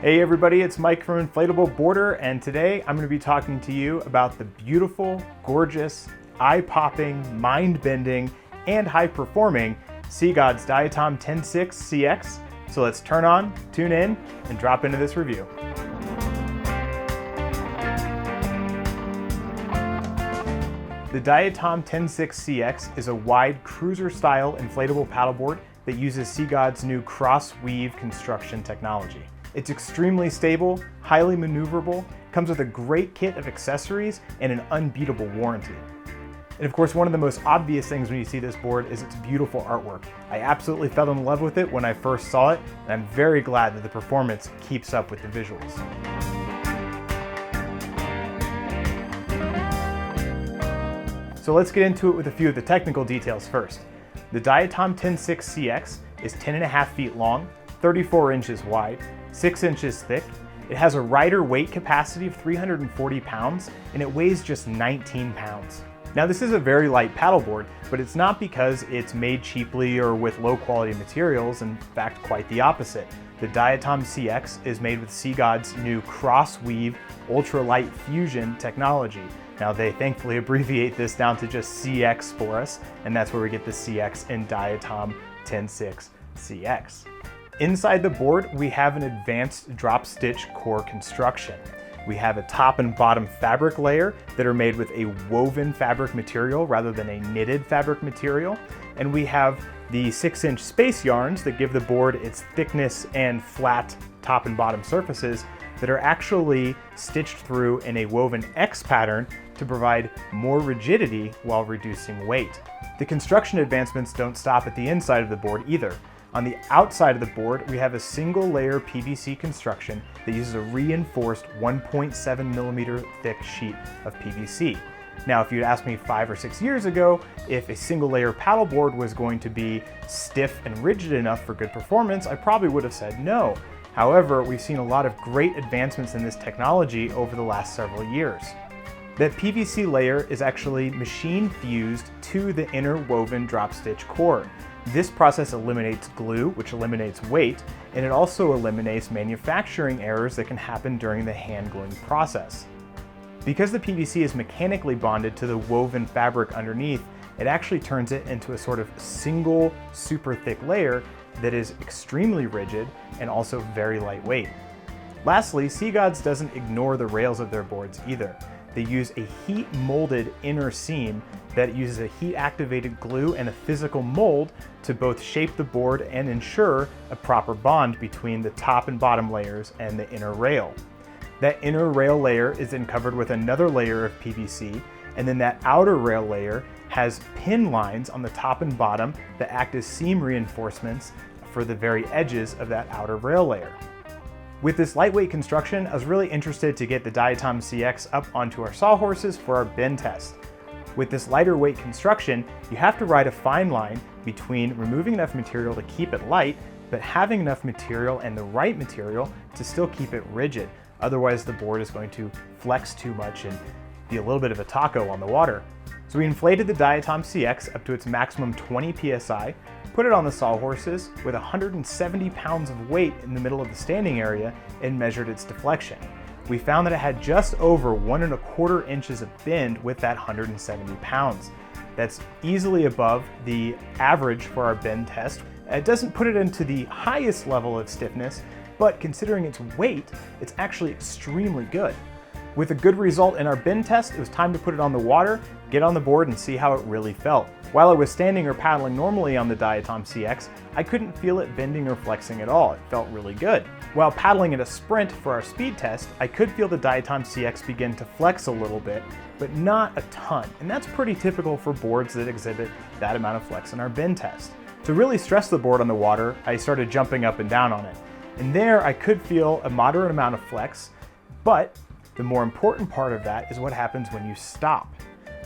Hey everybody, it's Mike from InflatableBoarder, and today I'm going to be talking to you about the beautiful, gorgeous, eye-popping, mind-bending, and high-performing Seagod's Diatom Ten6 CX. So let's turn on, tune in, and drop into this review. The Diatom Ten6 CX is a wide cruiser-style inflatable paddleboard that uses Seagod's new cross-weave construction technology. It's extremely stable, highly maneuverable, comes with a great kit of accessories, and an unbeatable warranty. And of course, one of the most obvious things when you see this board is its beautiful artwork. I absolutely fell in love with it when I first saw it, and I'm very glad that the performance keeps up with the visuals. So let's get into it with a few of the technical details first. The Diatom Ten6 CX is 10.5 feet long, 34 inches wide, 6 inches thick. It has a rider weight capacity of 340 pounds, and it weighs just 19 pounds. Now this is a very light paddleboard, but it's not because it's made cheaply or with low quality materials. In fact, quite the opposite. The Diatom CX is made with Seagod's new cross-weave ultralight fusion technology. Now they thankfully abbreviate this down to just CX for us, and that's where we get the CX in Diatom Ten6 CX. Inside the board, we have an advanced drop stitch core construction. We have a top and bottom fabric layer that are made with a woven fabric material rather than a knitted fabric material. And we have the 6-inch space yarns that give the board its thickness and flat top and bottom surfaces that are actually stitched through in a woven X pattern to provide more rigidity while reducing weight. The construction advancements don't stop at the inside of the board either. On the outside of the board, we have a single layer PVC construction that uses a reinforced 1.7 millimeter thick sheet of PVC. Now, if you'd asked me 5 or 6 years ago if a single layer paddleboard was going to be stiff and rigid enough for good performance, I probably would have said no. However, we've seen a lot of great advancements in this technology over the last several years. That PVC layer is actually machine fused to the inner woven drop stitch core. This process eliminates glue, which eliminates weight, and it also eliminates manufacturing errors that can happen during the hand gluing process. Because the PVC is mechanically bonded to the woven fabric underneath, it actually turns it into a sort of single super thick layer that is extremely rigid and also very lightweight. Lastly, Seagod's doesn't ignore the rails of their boards either. They use a heat molded inner seam that uses a heat activated glue and a physical mold to both shape the board and ensure a proper bond between the top and bottom layers and the inner rail. That inner rail layer is then covered with another layer of PVC, and then that outer rail layer has pin lines on the top and bottom that act as seam reinforcements for the very edges of that outer rail layer. With this lightweight construction, I was really interested to get the Diatom CX up onto our sawhorses for our bend test. With this lighter weight construction, you have to ride a fine line between removing enough material to keep it light, but having enough material and the right material to still keep it rigid. Otherwise, the board is going to flex too much and be a little bit of a taco on the water. So we inflated the Diatom CX up to its maximum 20 PSI, put it on the sawhorses with 170 pounds of weight in the middle of the standing area, and measured its deflection. We found that it had just over 1.25 inches of bend with that 170 pounds. That's easily above the average for our bend test. It doesn't put it into the highest level of stiffness, but considering its weight, it's actually extremely good. With a good result in our bend test, it was time to put it on the water, get on the board, and see how it really felt. While I was standing or paddling normally on the Diatom CX, I couldn't feel it bending or flexing at all. It felt really good. While paddling at a sprint for our speed test, I could feel the Diatom CX begin to flex a little bit, but not a ton. And that's pretty typical for boards that exhibit that amount of flex in our bend test. To really stress the board on the water, I started jumping up and down on it. And there I could feel a moderate amount of flex, but the more important part of that is what happens when you stop.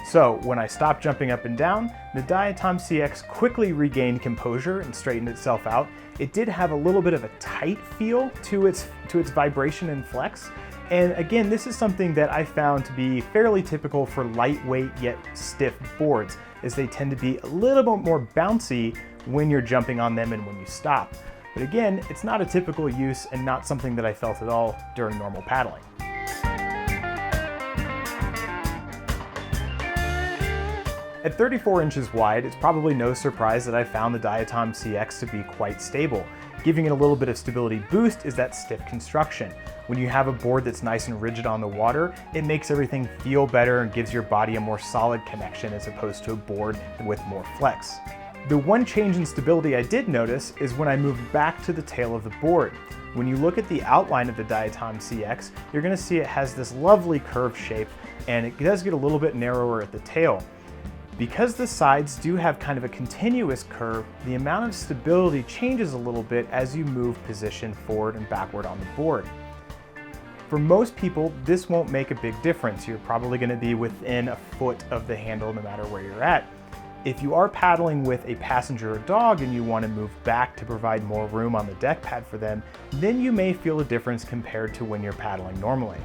So when I stopped jumping up and down, the Diatom CX quickly regained composure and straightened itself out. It did have a little bit of a tight feel to its vibration and flex. And again, this is something that I found to be fairly typical for lightweight yet stiff boards, as they tend to be a little bit more bouncy when you're jumping on them and when you stop. But again, it's not a typical use and not something that I felt at all during normal paddling. At 34 inches wide, it's probably no surprise that I found the Diatom CX to be quite stable. Giving it a little bit of stability boost is that stiff construction. When you have a board that's nice and rigid on the water, it makes everything feel better and gives your body a more solid connection as opposed to a board with more flex. The one change in stability I did notice is when I moved back to the tail of the board. When you look at the outline of the Diatom CX, you're going to see it has this lovely curved shape, and it does get a little bit narrower at the tail. Because the sides do have kind of a continuous curve, the amount of stability changes a little bit as you move position forward and backward on the board. For most people, this won't make a big difference. You're probably going to be within a foot of the handle no matter where you're at. If you are paddling with a passenger or dog and you want to move back to provide more room on the deck pad for them, then you may feel a difference compared to when you're paddling normally.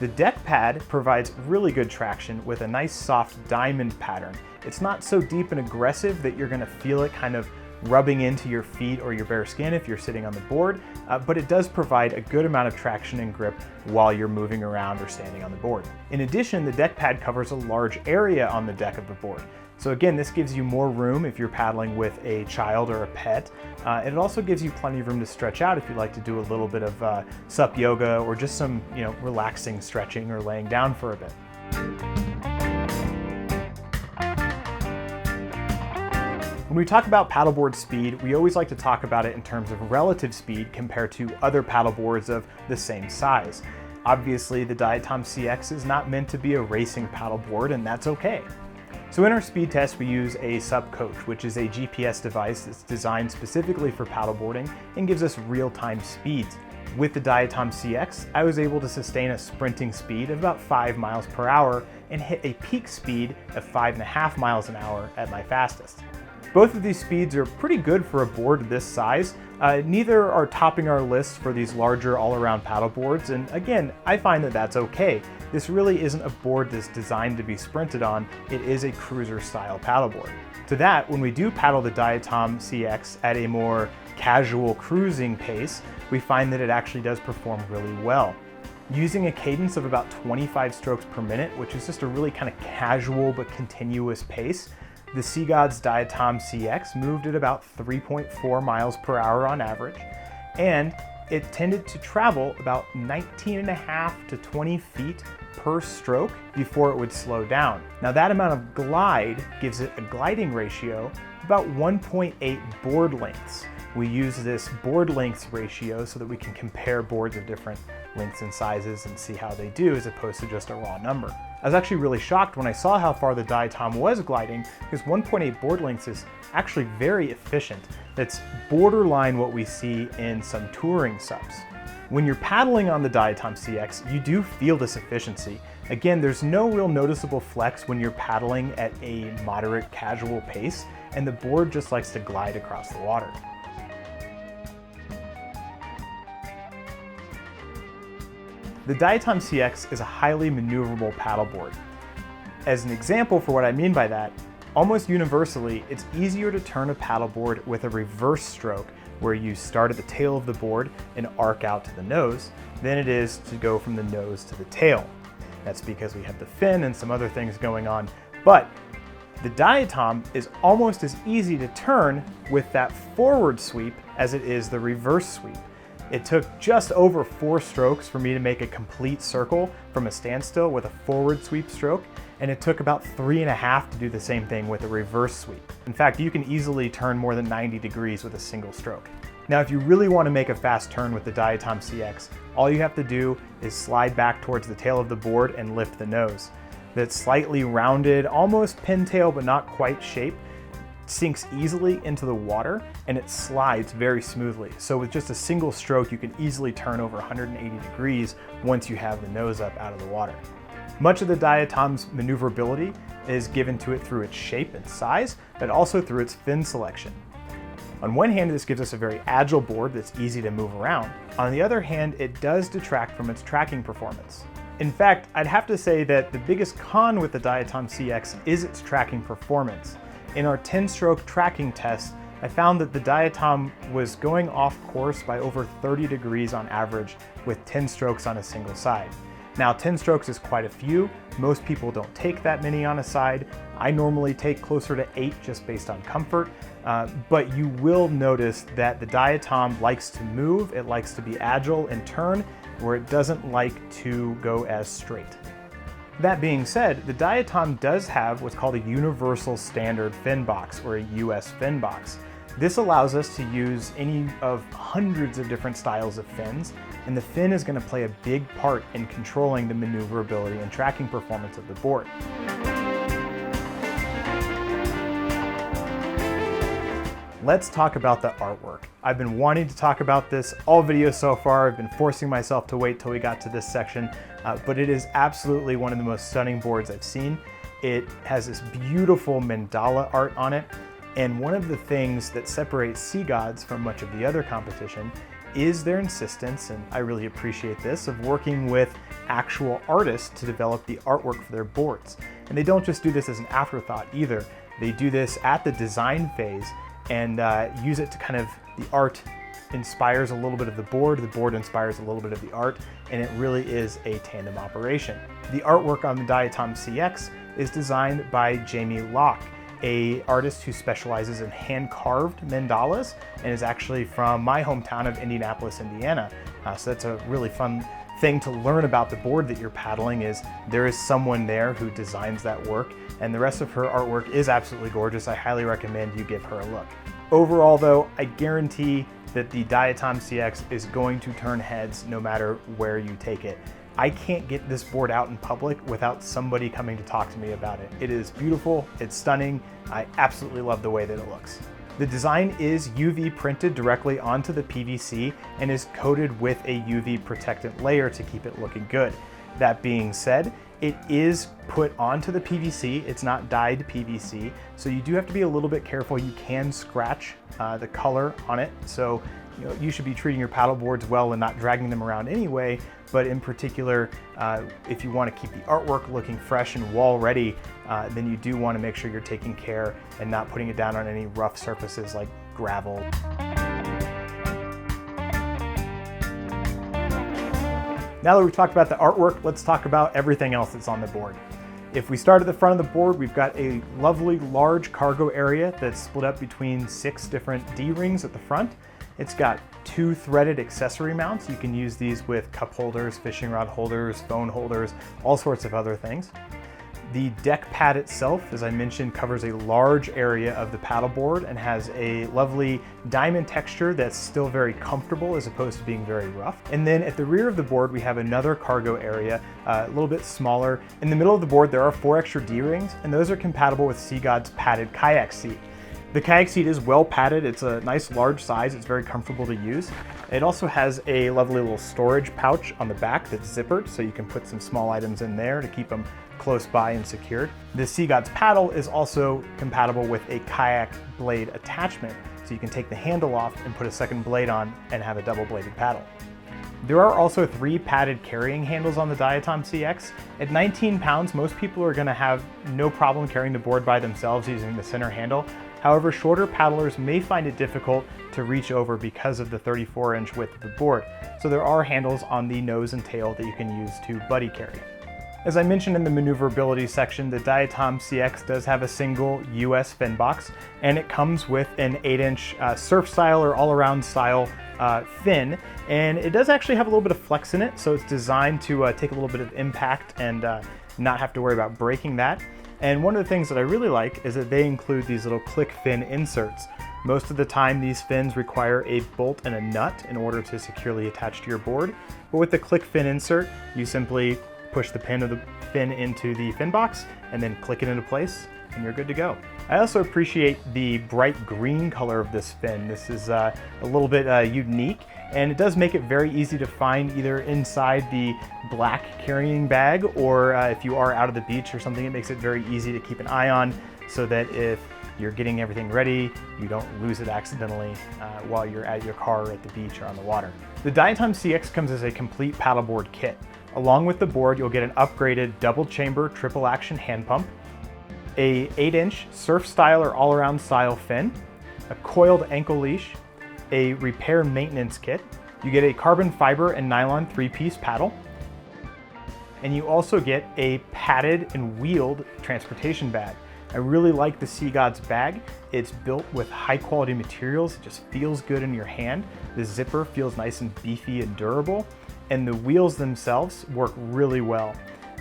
The deck pad provides really good traction with a nice soft diamond pattern. It's not so deep and aggressive that you're going to feel it kind of rubbing into your feet or your bare skin if you're sitting on the board, but it does provide a good amount of traction and grip while you're moving around or standing on the board. In addition, the deck pad covers a large area on the deck of the board. So again, this gives you more room if you're paddling with a child or a pet. And it also gives you plenty of room to stretch out if you like to do a little bit of SUP yoga or just some relaxing stretching or laying down for a bit. When we talk about paddleboard speed, we always like to talk about it in terms of relative speed compared to other paddleboards of the same size. Obviously, the Diatom CX is not meant to be a racing paddleboard, and that's okay. So in our speed test, we use a SUP coach, which is a GPS device that's designed specifically for paddleboarding and gives us real-time speeds. With the Diatom CX, I was able to sustain a sprinting speed of about 5 miles per hour and hit a peak speed of 5.5 miles an hour at my fastest. Both of these speeds are pretty good for a board this size. Neither are topping our list for these larger all-around paddle boards, and again, I find that that's okay. This really isn't a board that's designed to be sprinted on, it is a cruiser-style paddleboard. To that, when we do paddle the Diatom CX at a more casual cruising pace, we find that it actually does perform really well. Using a cadence of about 25 strokes per minute, which is just a really kind of casual but continuous pace, the Sea God's Diatom CX moved at about 3.4 miles per hour on average, and it tended to travel about 19.5 to 20 feet per stroke before it would slow down. Now that amount of glide gives it a gliding ratio of about 1.8 board lengths. We use this board lengths ratio so that we can compare boards of different lengths and sizes and see how they do as opposed to just a raw number. I was actually really shocked when I saw how far the Diatom was gliding, because 1.8 board lengths is actually very efficient. That's borderline what we see in some touring SUPs. When you're paddling on the Diatom CX, you do feel this efficiency. Again, there's no real noticeable flex when you're paddling at a moderate casual pace, and the board just likes to glide across the water. The Diatom CX is a highly maneuverable paddleboard. As an example for what I mean by that, almost universally, it's easier to turn a paddleboard with a reverse stroke, where you start at the tail of the board and arc out to the nose, than it is to go from the nose to the tail. That's because we have the fin and some other things going on, but the Diatom is almost as easy to turn with that forward sweep as it is the reverse sweep. It took just over 4 strokes for me to make a complete circle from a standstill with a forward sweep stroke, and it took about 3.5 to do the same thing with a reverse sweep. In fact, you can easily turn more than 90 degrees with a single stroke. Now, if you really want to make a fast turn with the Diatom CX, all you have to do is slide back towards the tail of the board and lift the nose. That slightly rounded, almost pintail but not quite shape sinks easily into the water and it slides very smoothly. So with just a single stroke, you can easily turn over 180 degrees once you have the nose up out of the water. Much of the Diatom's maneuverability is given to it through its shape and size, but also through its fin selection. On one hand, this gives us a very agile board that's easy to move around. On the other hand, it does detract from its tracking performance. In fact, I'd have to say that the biggest con with the Diatom CX is its tracking performance. In our 10-stroke tracking test, I found that the Diatom was going off course by over 30 degrees on average with 10 strokes on a single side. Now 10 strokes is quite a few. Most people don't take that many on a side. I normally take closer to 8 just based on comfort, but you will notice that the Diatom likes to move, it likes to be agile and turn, where it doesn't like to go as straight. That being said, the Diatom does have what's called a universal standard fin box, or a US fin box. This allows us to use any of hundreds of different styles of fins, and the fin is going to play a big part in controlling the maneuverability and tracking performance of the board. Let's talk about the artwork. I've been wanting to talk about this all videos so far. I've been forcing myself to wait till we got to this section, but it is absolutely one of the most stunning boards I've seen. It has this beautiful mandala art on it, and one of the things that separates Sea Gods from much of the other competition is their insistence, and I really appreciate this, of working with actual artists to develop the artwork for their boards. And they don't just do this as an afterthought either. They do this at the design phase and use it to kind of, the art inspires a little bit of the board inspires a little bit of the art, and it really is a tandem operation. The artwork on the Diatom CX is designed by Jamie Locke, an artist who specializes in hand-carved mandalas and is actually from my hometown of Indianapolis, Indiana. So that's a really fun thing to learn about the board that you're paddling, is there is someone there who designs that work, and the rest of her artwork is absolutely gorgeous. I highly recommend you give her a look. Overall though, I guarantee that the Diatom CX is going to turn heads no matter where you take it. I can't get this board out in public without somebody coming to talk to me about it. It is beautiful, it's stunning, I absolutely love the way that it looks. The design is UV printed directly onto the PVC and is coated with a UV protectant layer to keep it looking good. That being said, it is put onto the PVC, it's not dyed PVC, so you do have to be a little bit careful. You can scratch the color on it, so you should be treating your paddle boards well and not dragging them around anyway, but in particular, if you want to keep the artwork looking fresh and wall ready, then you do want to make sure you're taking care and not putting it down on any rough surfaces like gravel. Now that we've talked about the artwork, let's talk about everything else that's on the board. If we start at the front of the board, we've got a lovely large cargo area that's split up between 6 different D-rings at the front. It's got 2 threaded accessory mounts. You can use these with cup holders, fishing rod holders, phone holders, all sorts of other things. The deck pad itself, as I mentioned, covers a large area of the paddleboard and has a lovely diamond texture that's still very comfortable as opposed to being very rough. And then at the rear of the board, we have another cargo area, a little bit smaller. In the middle of the board, there are 4 extra D-rings, and those are compatible with Sea God's padded kayak seat. The kayak seat is well padded. It's a nice large size. It's very comfortable to use. It also has a lovely little storage pouch on the back that's zippered, so you can put some small items in there to keep them close by and secured. The Sea God's paddle is also compatible with a kayak blade attachment, so you can take the handle off and put a second blade on and have a double-bladed paddle. There are also 3 padded carrying handles on the Diatom CX. At 19 pounds, most people are going to have no problem carrying the board by themselves using the center handle. However, shorter paddlers may find it difficult to reach over because of the 34-inch width of the board, so there are handles on the nose and tail that you can use to buddy carry. As I mentioned in the maneuverability section, the Diatom CX does have a single US fin box, and it comes with an 8-inch surf style or all-around style fin, and it does actually have a little bit of flex in it, so it's designed to take a little bit of impact and not have to worry about breaking that. And one of the things that I really like is that they include these little click fin inserts. Most of the time these fins require a bolt and a nut in order to securely attach to your board, but with the click fin insert, you simply push the pin of the fin into the fin box and then click it into place and you're good to go. I also appreciate the bright green color of this fin. This is a little bit unique, and it does make it very easy to find either inside the black carrying bag or if you are out at the beach or something, it makes it very easy to keep an eye on so that if you're getting everything ready, you don't lose it accidentally while you're at your car or at the beach or on the water. The Diatom CX comes as a complete paddleboard kit. Along with the board, you'll get an upgraded double chamber triple action hand pump, a 8-inch surf style or all-around style fin, a coiled ankle leash, a repair maintenance kit. You get a carbon fiber and nylon 3-piece paddle. And you also get a padded and wheeled transportation bag. I really like the Sea Gods bag. It's built with high quality materials. It just feels good in your hand. The zipper feels nice and beefy and durable. And the wheels themselves work really well.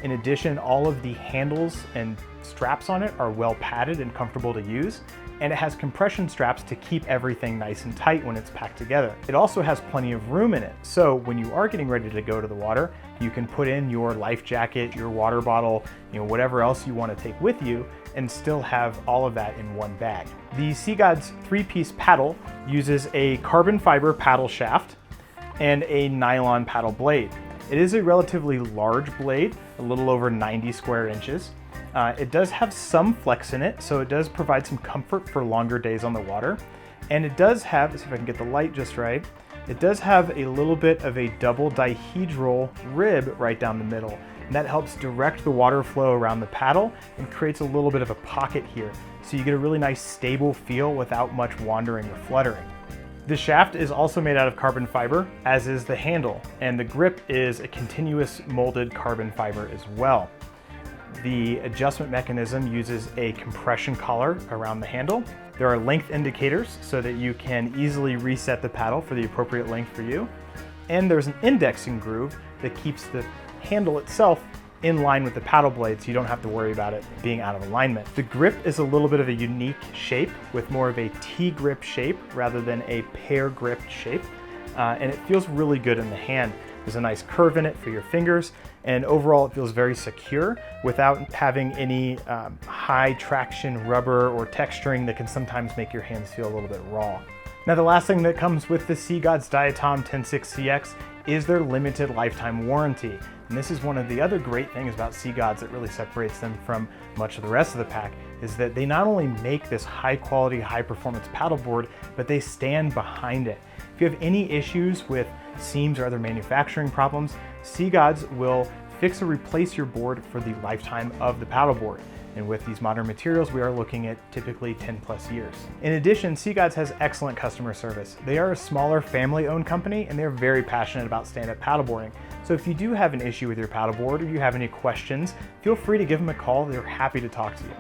In addition, all of the handles and straps on it are well padded and comfortable to use. And it has compression straps to keep everything nice and tight when it's packed together. It also has plenty of room in it. So when you are getting ready to go to the water, you can put in your life jacket, your water bottle, whatever else you want to take with you, and still have all of that in one bag. The Sea Gods 3-piece paddle uses a carbon fiber paddle shaft and a nylon paddle blade. It is a relatively large blade, a little over 90 square inches. It does have some flex in it, so it does provide some comfort for longer days on the water. And it does have, let's see if I can get the light just right, it does have a little bit of a double dihedral rib right down the middle. And that helps direct the water flow around the paddle and creates a little bit of a pocket here. So you get a really nice stable feel without much wandering or fluttering. The shaft is also made out of carbon fiber, as is the handle, and the grip is a continuous molded carbon fiber as well. The adjustment mechanism uses a compression collar around the handle. There are length indicators so that you can easily reset the paddle for the appropriate length for you. And there's an indexing groove that keeps the handle itself in line with the paddle blade, so you don't have to worry about it being out of alignment. The grip is a little bit of a unique shape with more of a T-grip shape rather than a pear grip shape. And it feels really good in the hand. There's a nice curve in it for your fingers, and overall it feels very secure without having any high traction rubber or texturing that can sometimes make your hands feel a little bit raw. Now the last thing that comes with the Sea Gods Diatom Ten6 CX is their limited lifetime warranty. And this is one of the other great things about Sea Gods that really separates them from much of the rest of the pack, is that they not only make this high quality, high performance paddleboard, but they stand behind it. If you have any issues with seams or other manufacturing problems, Sea Gods will fix or replace your board for the lifetime of the paddleboard. And with these modern materials, we are looking at typically 10+ years. In addition, Sea Gods has excellent customer service. They are a smaller family-owned company, and they're very passionate about stand-up paddleboarding. So if you do have an issue with your paddleboard or you have any questions, feel free to give them a call. They're happy to talk to you.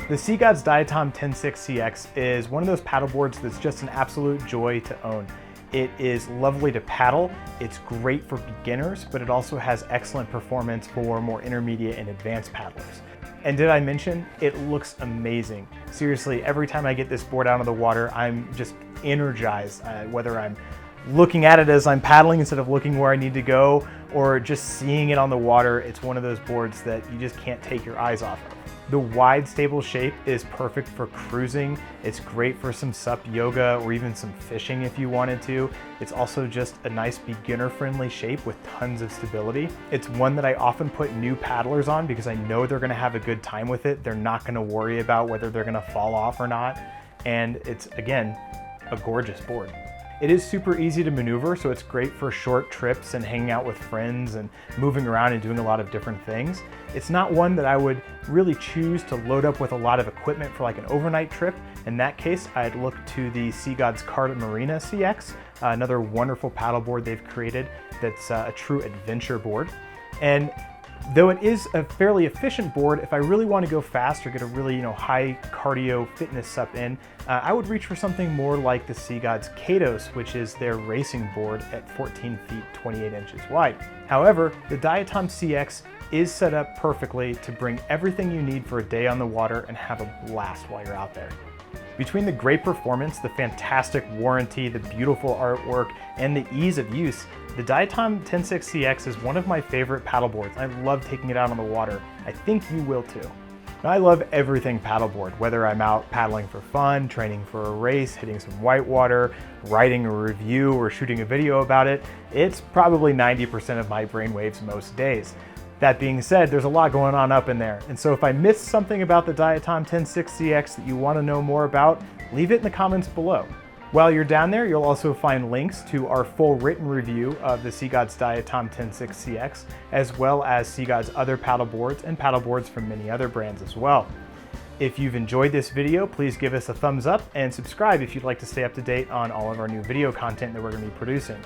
The Sea Gods Diatom Ten6 CX is one of those paddleboards that's just an absolute joy to own. It is lovely to paddle, it's great for beginners, but it also has excellent performance for more intermediate and advanced paddlers. And did I mention, it looks amazing. Seriously, every time I get this board out of the water, I'm just energized, whether I'm looking at it as I'm paddling instead of looking where I need to go, or just seeing it on the water. It's one of those boards that you just can't take your eyes off of. The wide, stable shape is perfect for cruising. It's great for some SUP yoga or even some fishing if you wanted to. It's also just a nice beginner-friendly shape with tons of stability. It's one that I often put new paddlers on because I know they're gonna have a good time with it. They're not gonna worry about whether they're gonna fall off or not. And it's, again, a gorgeous board. It is super easy to maneuver, so it's great for short trips and hanging out with friends and moving around and doing a lot of different things. It's not one that I would really choose to load up with a lot of equipment for like an overnight trip. In that case, I'd look to the Sea Gods Card Marina CX, another wonderful paddleboard they've created that's a true adventure board. And though it is a fairly efficient board, if I really want to go fast or get a really high cardio fitness SUP in, I would reach for something more like the Sea Gods Kados, which is their racing board at 14 feet 28 inches wide. However, the Diatom CX is set up perfectly to bring everything you need for a day on the water and have a blast while you're out there. Between the great performance, the fantastic warranty, the beautiful artwork, and the ease of use, the Diatom Ten6 CX is one of my favorite paddleboards. I love taking it out on the water. I think you will too. Now, I love everything paddleboard, whether I'm out paddling for fun, training for a race, hitting some whitewater, writing a review, or shooting a video about it. It's probably 90% of my brainwaves most days. That being said, there's a lot going on up in there. And so if I missed something about the Diatom Ten6 CX that you want to know more about, leave it in the comments below. While you're down there, you'll also find links to our full written review of the Seagod's Diatom Ten6 CX, as well as Seagod's other paddle boards and paddle boards from many other brands as well. If you've enjoyed this video, please give us a thumbs up and subscribe if you'd like to stay up to date on all of our new video content that we're going to be producing.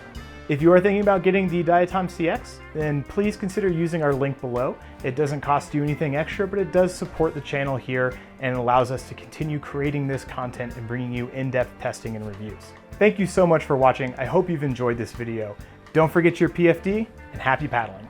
If you are thinking about getting the Diatom CX, then please consider using our link below. It doesn't cost you anything extra, but it does support the channel here and allows us to continue creating this content and bringing you in-depth testing and reviews. Thank you so much for watching. I hope you've enjoyed this video. Don't forget your PFD and happy paddling.